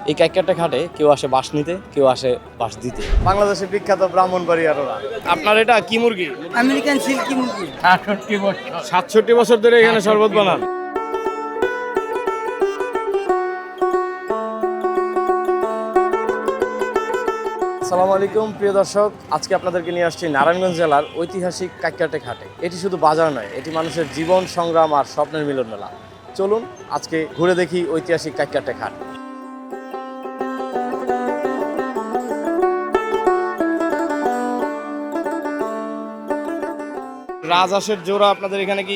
এই কাইকাটা ঘাটে কেউ আসে বাঁশ নিতে, কেউ আসে বাঁশ দিতে। বাংলাদেশের বিখ্যাত ব্রাহ্মণবাড়িয়ার ওরা। আপনার এটা কি মুরগি? আমেরিকান সিল্কি মুরগি। 67 বছর ধরে এখানে শরবত বানান। আসসালামু আলাইকুম প্রিয় দর্শক, আজকে আপনাদেরকে নিয়ে আসছি নারায়ণগঞ্জ জেলার ঐতিহাসিক কাইকাটে ঘাটে। এটি শুধু বাজার নয়, এটি মানুষের জীবন সংগ্রাম আর স্বপ্নের মিলন মেলা। চলুন আজকে ঘুরে দেখি ঐতিহাসিক কাইকাটে ঘাট। রাজহাঁসের জোড়া আপনাদের এখানে কি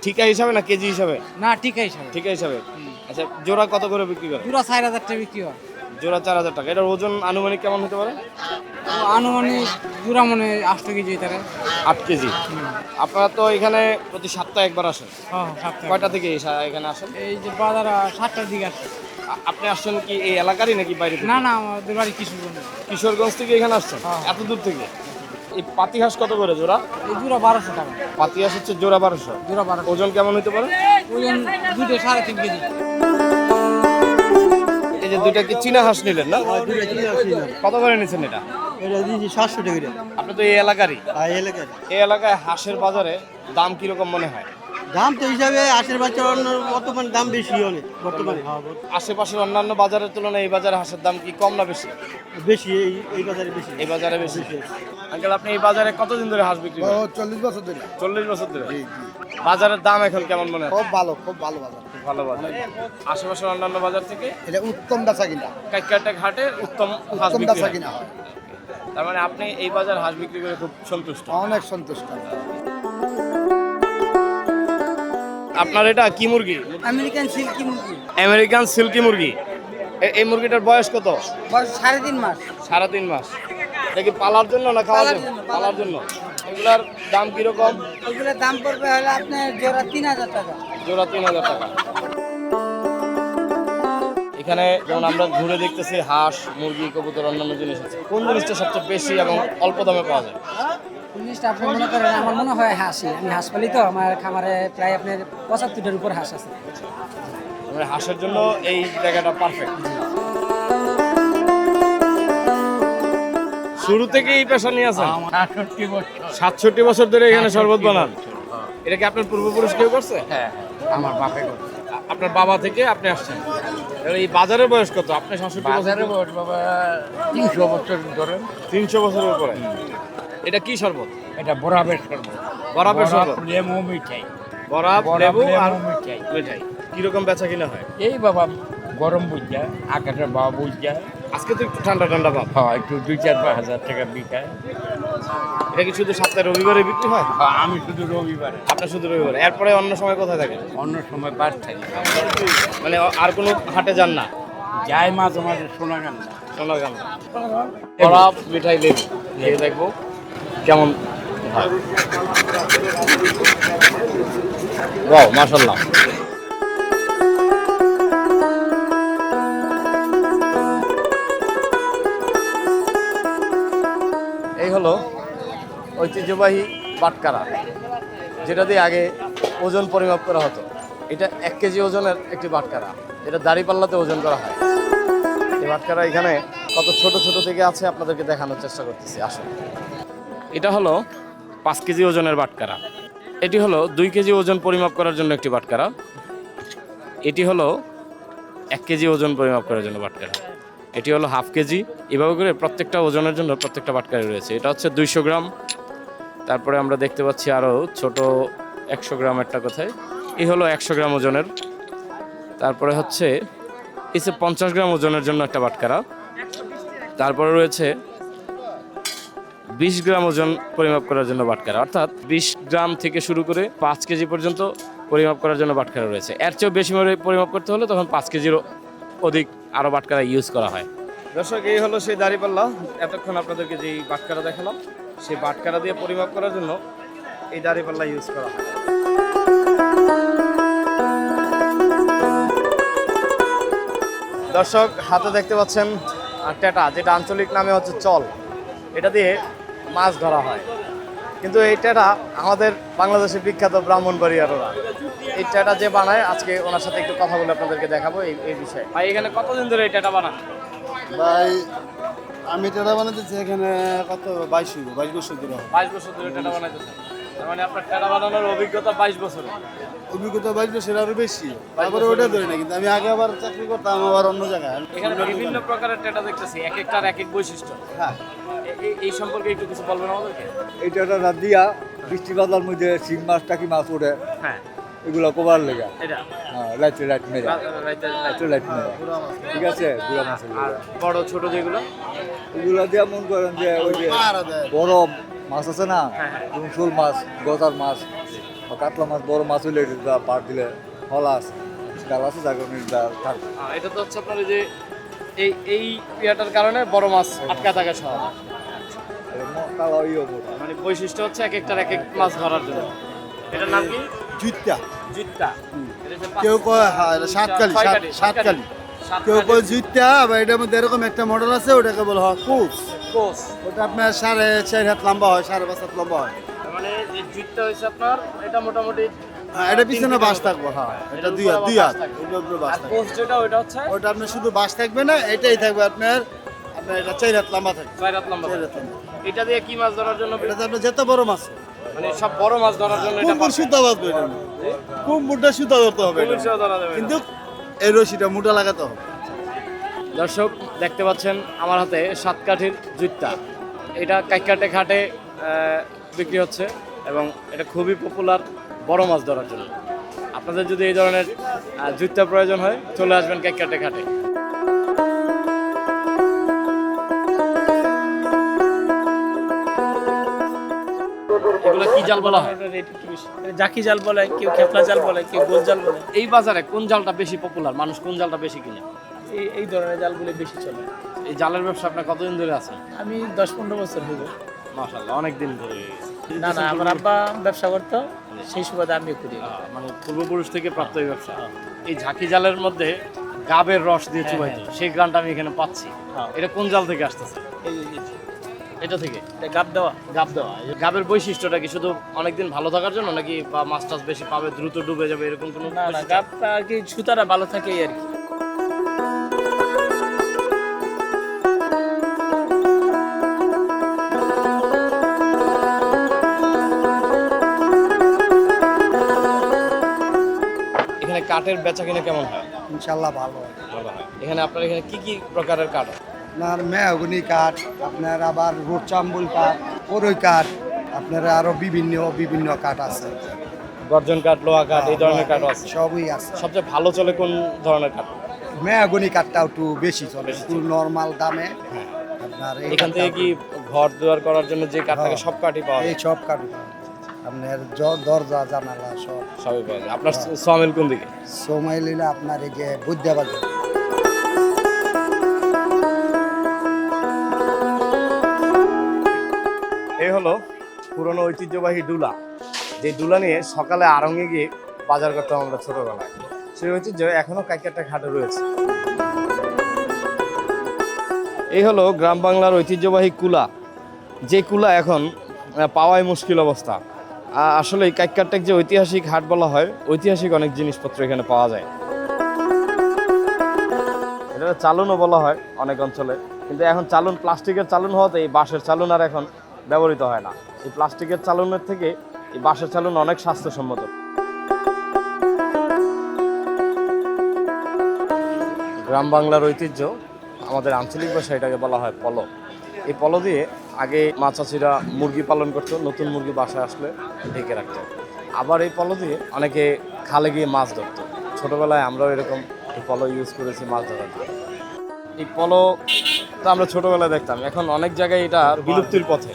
ঠিকা হিসাবে না কেজি হিসাবে? না ঠিকা হিসাবে। ঠিকা হিসাবে। আচ্ছা, জোড়া কত করে বিক্রি করে? পুরো 4,000 টাকা বিক্রি হয়। জোড়া 4,000 টাকা। এটার ওজন আনুমানিক কেমন হতে পারে? আনুমানিক জোড়া মনে 8 কেজি তারা। 8 কেজি। আপনারা তো এখানে প্রতি সপ্তাহে একবার আসেন। হ্যাঁ, 7 কয়টা থেকে এখানে আসেন? এই যে বাজার 7টার দিকে আসে। আপনি আসছেন কি এই এলাকারই নাকি বাইরে থেকে? না না, আমাদের বাড়ি কিশোরগঞ্জ। কিশোরগঞ্জ থেকে এখানে আসছেন? হ্যাঁ। এত দূর থেকে? এই পাতিহাঁস কত করে জোড়া? এই জোড়া 1200 টাকা। পাতিহাঁস হচ্ছে জোড়া 1200। জোড়া 1200। ওজন কেমন হতে পারে? ওজন দুটো 3.5 কেজি। এই যে দুইটা কি চীনা হাঁস নিলেন না? কত করে নিচ্ছেন এটা? এটা দিয়েছি 700 টাকা। আপনি তো এই এলাকারই। এই এলাকায় এই এলাকায় হাঁসের বাজারে দাম কিরকম মনে হয়? দাম তো হিসাবে আশের বাচ্চার বর্তমান দাম বেশি অনেক বর্তমানে। আশেপাশের অন্যান্য বাজারের তুলনায় এই বাজারে হাঁসের দাম কি কম না বেশি? বেশি এই বাজারে বেশি। এই বাজারে বেশি। আঙ্কেল, আপনি এই বাজারে কতদিন ধরে হাঁস বিক্রি করেন? 40 বছর ধরে। 40 বছর ধরে। বাজারের দাম এখন কেমন মনে হয়? খুব ভালো বাজার। খুব ভালো বাজার। আশেপাশের অন্যান্য বাজার থেকে এটা উত্তম বেচা কিনা। কাইকাটা ঘাটে উত্তম হাঁস উত্তম বিক্রি বেচা হয়। কিনা হয়। তার মানে আপনি এই বাজার হাঁস বিক্রি করে খুব সন্তুষ্ট। অনেক সন্তুষ্ট। আপনার এটা কি মুরগি? আমেরিকান সিল্কি মুরগি। আমেরিকান সিল্কি মুরগি। এই মুরগিটার বয়স কত? বয়স 3.5 মাস। 3.5 মাস। এটা কি পালার জন্য না খাওয়ার পালার জন্য? জন্য, পালার জন্য। এগুলার দাম কিরকম? ওগুলোর দাম পড়বে হলো আপনার জোড়া 3,000 টাকা। জোড়া 3,000 টাকা। এখানে যেমন আমরা ঘুরে দেখতেছি হাঁস, মুরগি, কবুতর, অন্যান্য জিনিস আছে। কোন জিনিসটা সবচেয়ে বেশি এবং অল্প দামে পাওয়া যায়? জিনিসটা আপনি মনে করেন, আমার মনে হয় হাঁসই। আমি হাঁস পালি তো, আমার খামারে প্রায় আপনার 75টার উপর হাঁস আছে। মানে হাঁসের জন্য এই জায়গাটা পারফেক্ট। শুরু থেকে এই পেশা নিয়ে আছেন? 67 বছর ধরে এখানে শরবত বানান। এটা কি আপনার পূর্বপুরুষ কেউ করছে? হ্যাঁ, আমার বাপে করে। আপনার বাবা থেকে আপনি আসছেন। এবার এই বাজারের বয়স কত? আপনি 67 বছর? বাজারে বয়স বাবা 300 বছর ধরে। 300 বছরের উপরে। এটা কি শরবত? এটা বরাবের শরবত। বরাবের শরবত। লেমু মিঠাই। বরাব, লেবু আর মিঠাই। মিঠাই। কিরকম বেচা কিনা হয়? এই বাবা গরম বুঝা, আকাশের বাবা বুঝা। আজকে তো একটু ঠান্ডা ঠান্ডা ভাব। হ্যাঁ, একটু 2-4 হাজার টাকা বিকায়। এটা কি শুধু সপ্তাহে রবিবারে বিক্রি হয়? হ্যাঁ, আমি শুধু রবিবারে। আপনার শুধু রবিবারে। এরপরে অন্য সময় কোথায় থাকেন? অন্য সময় বার থাকি। মানে আর কোনো হাটে যান না? যাই মাঝে মাঝে শোনা গান। সোনারগান। বরাব, মিঠাই, লেবু। খেয়ে দেখবো কেমন হয়। ওয়াও, মাশাআল্লাহ। এই হলো ঐতিহ্যবাহী বাটকারা, যেটা দিয়ে আগে ওজন পরিমাপ করা হতো। এটা 1 কেজি ওজনের একটি বাটকারা, এটা দাঁড়িপাল্লাতে ওজন করা হয়। এই বাটকারা এখানে কত ছোট ছোট থেকে আছে আপনাদেরকে দেখানোর চেষ্টা করতেছি। আসুন। এটা হলো 5 কেজি ওজনের বাটকারা। এটি হলো 2 কেজি ওজন পরিমাপ করার জন্য একটি বাটকারা। এটি হলো 1 কেজি ওজন পরিমাপ করার জন্য বাটকারা। এটি হলো হাফ কেজি। এভাবে করে প্রত্যেকটা ওজনের জন্য প্রত্যেকটা বাটকারি রয়েছে। এটা হচ্ছে 200 গ্রাম। তারপরে আমরা দেখতে পাচ্ছি আরও ছোট 100 গ্রামেরটা কোথায়। এই হলো 100 গ্রাম ওজনের। তারপরে হচ্ছে এই যে 50 গ্রাম ওজনের জন্য একটা বাটকারা। তারপরে রয়েছে 20 গ্রাম ওজন পরিমাপ করার জন্য বাটকারা, অর্থাৎ 20 গ্রাম থেকে শুরু করে 5 কেজি পর্যন্ত পরিমাপ করার জন্য বাটকারা রয়েছে। এর চেয়েও বেশি পরিমাপ করতে হলে তখন 5 কেজিরও অধিক আরও বাটকারা ইউজ করা হয়। দর্শক, এই হলো সেই দাঁড়িপাল্লা। এতক্ষণ আপনাদেরকে যেই বাটকারা দেখালাম, সেই বাটকারা দিয়ে পরিমাপ করার জন্য এই দাঁড়িপাল্লা ইউজ করা হয়। দর্শক, হাতে দেখতে পাচ্ছেন টেটা, যেটা আঞ্চলিক নামে হচ্ছে চল। এটা দিয়ে মাছ ধরা হয়। কিন্তু এই টেটা আমাদের বাংলাদেশের বিখ্যাত ব্রাহ্মণবাড়িয়ার ওরা। এই টেটা যে বানায়, আজকে ওনার সাথে একটু কথা বলে আপনাদেরকে দেখাবো এই বিষয়ে। ভাই, এখানে কতদিন ধরে এই টেটা বানান? ভাই আমি টেরা বানাতেছি এখানে কত 22 বছর ধরে। 22 বছর ধরে টেটা বানাইতেছেন, তার মানে আপনার টেটা বানানোর অভিজ্ঞতা 22 বছরের। অভিজ্ঞতা 22 বছর আরো বেশি, তারপরে ওটা ধরে না, কিন্তু আমি আগে আবার চাকরি করতাম আবার অন্য জায়গায়। এখানে বিভিন্ন প্রকারের টেটা দেখতেছি, এক একটার এক এক বৈশিষ্ট্য। হ্যাঁ, এই সম্পর্কে একটু কিছু বলবেন আমাদেরকে? এইটা একটা রাত দিয়া বৃষ্টি বাদলার মধ্যে শিং মাছ টাকি মাছ ওঠে, হ্যাঁ, এগুলো কোবার লেগা। এটা লাইট মেরে রাইতে লাইট মেরে, ঠিক আছে, গুড়া মাছ আর বড় ছোট যেগুলো, এগুলো দিয়ে মন করেন যে ওই যে পাহারা দেয়। বড় মাছ আছে না, হ্যাঁ, হ্যাঁ। যেমন শোল মাছ, গজার মাছ বা কাতলা মাছ, বড় মাছ হইলে এটা পার দিলে হলাস ডাল আছে যার কারণে এটা থাকবে। এটা তো হচ্ছে আপনার এই যে এই পিয়াটার কারণে বড় মাছ আটকা থাকে সহজ। কালা ইয়ে মোটা। মানে বৈশিষ্ট্য হচ্ছে এক একটার এক এক মাছ ধরার জন্য। এটার নাম কি? জুইতা। জিত্তা। এটা যে কেউ কয় হ্যাঁ এটা সাতকালি, ছয়কাঠি, সাতকালি। সাতকাঠি। কেউ কয় জুইতা, আবার এটার মধ্যে এরকম একটা মডেল আছে, ওটাকে বলা হয় কোচ। কোস। ওটা আপনার 4.5 হাত লম্বা হয়, 5.5 হাত লম্বা হয়। তার মানে যে জিত্তা হইছে আপনার, এটা মোটামুটি হ্যাঁ, এটা পিছনে 3 বাস ফিটের থাকবে, হ্যাঁ এটা এটার 2 উপরে হাত, আবার 2 বাস হাত, থাকবে। এটার উপরে বাস আর থাকবে। কোস যেটা ওইটা হচ্ছে ওটা আপনার শুধু বাস থাকবে না, এটাই থাকবে আপনার এটা 4 হাত লম্বা থাকবে। 4 হাত লম্বা। 4 হাত লম্বা। এটা দিয়ে কি মাছ ধরার জন্য? এটাতে আপনার যত বড় মাছ, মানে সব বড় মাছ ধরার জন্য এটা কুম্ভুর সুতা বাঁধবে, এটা কুম্ভুরটা সুতা ধরতে হবে এটা। পুলিশও ধরা দেবে না। কিন্তু এই রশিটা মোটা লাগাতে হবে। দর্শক দেখতে পাচ্ছেন আমার হাতে সাতকাঠির জুত্তা, এটা কাইকাটে ঘাটে বিক্রি হচ্ছে এবং এটা খুবই পপুলার বড় মাছ ধরার জন্য। আপনাদের যদি এই ধরনের জুত্তা প্রয়োজন হয় চলে আসবেন কাইকাটে ঘাটে। এগুলো কি জাল বলা হয়? জাকি জাল বলে, কেউ খেপলা জাল বলে, কেউ গোল জাল বলে। এই বাজারে কোন জালটা বেশি পপুলার, মানুষ কোন জালটা বেশি কিনে? এই ধরনের জালগুলো বেশি চলে। এই জালের ব্যবসা আপনার কতদিন ধরে আছে? আমি 10-15 বছর হইব। মাশাআল্লাহ, অনেক দিন ধরে। না না, আমার আব্বা ব্যবসা করতো, সেই সুবাদে আমি করি। মানে পূর্বপুরুষ থেকে প্রাপ্ত এই ব্যবসা। এই ঝাঁকি জালের মধ্যে গাবের রস দিয়ে চুবাইতো, সেই গ্রানটা আমি এখানে পাচ্ছি। হ্যাঁ। এটা কোন জাল থেকে আসতেছে? এটা থেকে এটা গাব দেওয়া। গাব দেওয়া। এই গাবের বৈশিষ্ট্যটা কি শুধু অনেকদিন ভালো থাকার জন্য, নাকি বা মাছ টাছ বেশি পাবে, দ্রুত ডুবে যাবে, এরকম কোনো না না, বৈশিষ্ট্য? গাবটা আর কি সুতারা ভালো থাকে এই আর কি। এখানে কাঠের বেচা কিনে কেমন হয়? ইনশাল্লাহ ভালো। ভালো হয়। এখানে আপনার এখানে কি কি প্রকারের কাঠ হয়? আপনার মেহগনি কাঠ, আপনার আবার রোড চাম্বুল কাঠ, করই কাঠ, আপনার আরো বিভিন্ন কাঠ আছে। গর্জন কাঠ, লোহা কাঠ, এই ধরনের কাঠ আছে। সবই আছে। সবচেয়ে ভালো চলে কোন ধরনের কাঠ? মেহগনি কাঠটা একটু বেশি চলে, একটু নর্মাল দামে। আপনার এই এখান থেকে কাঠটা কি ঘর দুয়ার করার জন্য যে কাঠ থাকে হ্যাঁ। সব কাঠই পাওয়া এই যায়? সব কাঠ পাওয়া যায়। আপনার দরজা জানালা সব। সবই পাওয়া যায়। আপনার সমিল কোন দিকে? সময় নিলে আপনার এই যে বুদ্ধাবাজার। এই হলো পুরনো ঐতিহ্যবাহী ডুলা, যে ডুলা নিয়ে সকালে আড়ঙে গিয়ে বাজার করতাম আমরা ছোটবেলায়। সেই ঐতিহ্য এখনো কাইকাটা ঘাটে রয়েছে। এই হলো গ্রাম বাংলার ঐতিহ্যবাহী কুলা, যে কুলা এখন পাওয়াই মুশকিল অবস্থা। আসলে এই কাইকারটেক যে ঐতিহাসিক হাট বলা হয়, ঐতিহাসিক অনেক জিনিসপত্র এখানে পাওয়া যায়। এটা চালুনও বলা হয় অনেক অঞ্চলে, কিন্তু এখন চালুন প্লাস্টিকের চালুন হওয়াতে এই বাঁশের চালুন আর এখন ব্যবহৃত হয় না। এই প্লাস্টিকের চালুনের থেকে এই বাঁশের চালুন অনেক স্বাস্থ্যসম্মত। গ্রাম বাংলার ঐতিহ্য, আমাদের আঞ্চলিক ভাষায় এটাকে বলা হয় পলো। এই পলো দিয়ে আগে মা চাচিরা মুরগি পালন করতো, নতুন মুরগি বাসায় আসলে ঢেকে রাখতো। আবার এই পলো দিয়ে অনেকে খালে গিয়ে মাছ ধরতো। ছোটোবেলায় আমরাও এরকম এই পলো ইউজ করেছি মাছ ধরার জন্য। এই পলোটা আমরা ছোটোবেলায় দেখতাম, এখন অনেক জায়গায় এটা বিলুপ্তির পথে।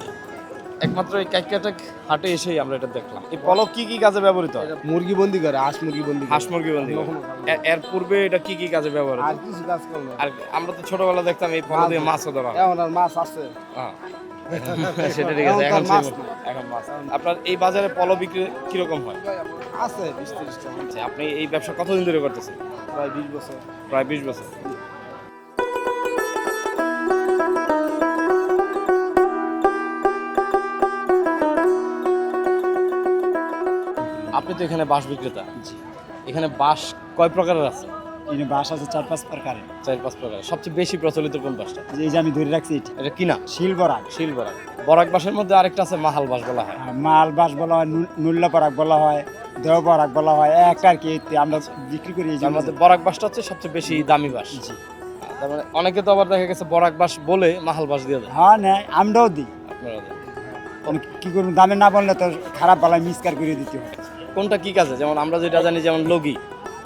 একমাত্র এই কাইকাটেক হাটে এসেই আমরা এটা দেখলাম। এই পলো কি কি কাজে ব্যবহৃত হয়? মুরগি বন্দি করে, হাঁস মুরগি বন্দি করে। হাঁস মুরগি বন্দি করে। এর পূর্বে এটা কি কি কাজে ব্যবহার আর হতো? কিছু কাজ করলো। আর আমরা তো ছোটবেলা দেখতাম এই পলো দিয়ে মাছও ধরা হয়। এখন আর মাছ আছে। হ্যাঁ। সেটা ঠিক আছে, এখন এখন মাছ। আপনার এই বাজারে পলো বিক্রি কিরকম হয়? আছে 20-30 টাকা। আচ্ছা, আপনি এই ব্যবসা কতদিন ধরে করতেছেন? প্রায় 20 বছর। প্রায় 20 বছর। আপনি তো এখানে বাঁশ বিক্রেতা। এখানে বাঁশ কয় প্রকারের আছে? এখানে বাঁশ আছে 4-5 প্রকারের। 4-5 প্রকার। সবচেয়ে বেশি প্রচলিত কোন বাঁশটা? এই যে আমি ধরে রাখছি এটা এটা কিনা শিল বরাক। শিল বরাক। বরাক বাঁশের মধ্যে আরেকটা আছে মাহাল বাঁশ বলা হয়। মাল বাঁশ বলা হয়, নুল্লা পরাগ বলা হয়, দেহ পরাগ বলা হয়, একটা আর কি আমরা বিক্রি করি। এই যার মধ্যে বরাক বাঁশটা হচ্ছে সবচেয়ে বেশি দামি বাঁশ। জি। তার মানে অনেকে তো আবার দেখা গেছে বরাক বাঁশ বলে মাহাল বাঁশ দিয়ে দেয়। হ্যাঁ নেয়, আমরাও দিই। আপনারা দেন। আমি কি করবো, দামে না বললে তো খারাপ বালায় মিসকার করে দিতে হয়। কোনটা কি কাজে? যেমন আমরা যেটা জানি যেমন লগি,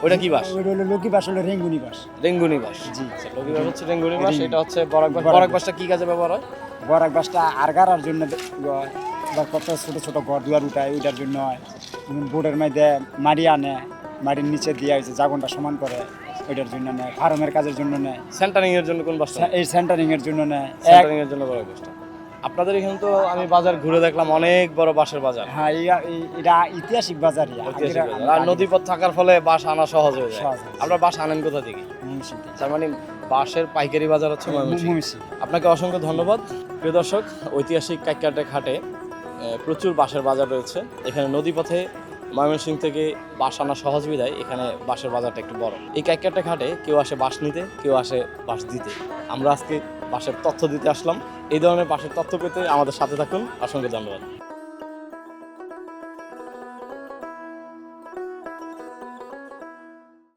ওইটা কি বাঁশ? ওইটা হলো লক্ষ্মী বাঁশ, হলো রেঙ্গুনি বাঁশ। রেঙ্গুনি বাঁশ। জি। আচ্ছা, লগি বাঁশ হচ্ছে রেঙ্গুনি বাঁশ, রেঙ্গুনি। এটা হচ্ছে বরাক বাঁশ। বরাক বরাক বাঁশ। বাঁশটা কি কাজে ব্যবহার হয়? বরাক বাঁশটা আরগারার জন্য হয়, বা কত ছোট ছোট ঘর দুয়ার উঠায় ওইটার জন্য হয়। বোর্ডের মধ্যে মাটি আনে, মাটির নিচে দিয়ে হয়েছে জাগনটা সমান করে, ওইটার জন্য নেয়। ফার্মের কাজের জন্য নেয়, সেন্টারিং এর জন্য কোন বাঁশটা? এই সেন্টারিং এর জন্য নেয়। সেন্টারিং এর জন্য বরাক বাঁশটা। আপনাদের এখানে তো আমি বাজার ঘুরে দেখলাম অনেক বড় বাঁশের বাজার। হ্যাঁ, এটা ঐতিহাসিক বাজার। ঐতিহাসিক বাজার। আর নদীপথ থাকার ফলে বাঁশ আনা সহজ হয়ে যায়। সহজ হয়ে যায়। আপনারা বাঁশ আনেন কোথা থেকে? তার মানে বাঁশের পাইকারি বাজার হচ্ছে ময়মনসিংহ। আপনাকে অসংখ্য ধন্যবাদ। প্রিয় দর্শক, ঐতিহাসিক কাইক্কাটে ঘাটে প্রচুর বাঁশের বাজার রয়েছে। এখানে নদীপথে ময়মনসিংহ থেকে বাঁশ আনা সহজ বিধায় এখানে বাঁশের বাজারটা একটু বড়। এই কাইক্কাটে ঘাটে কেউ আসে বাঁশ নিতে, কেউ আসে বাঁশ দিতে। আমরা আজকে বাঁশের তথ্য দিতে আসলাম। এই ধরনের বাঁশের তথ্য পেতে আমাদের সাথে থাকুন। অসংখ্য ধন্যবাদ।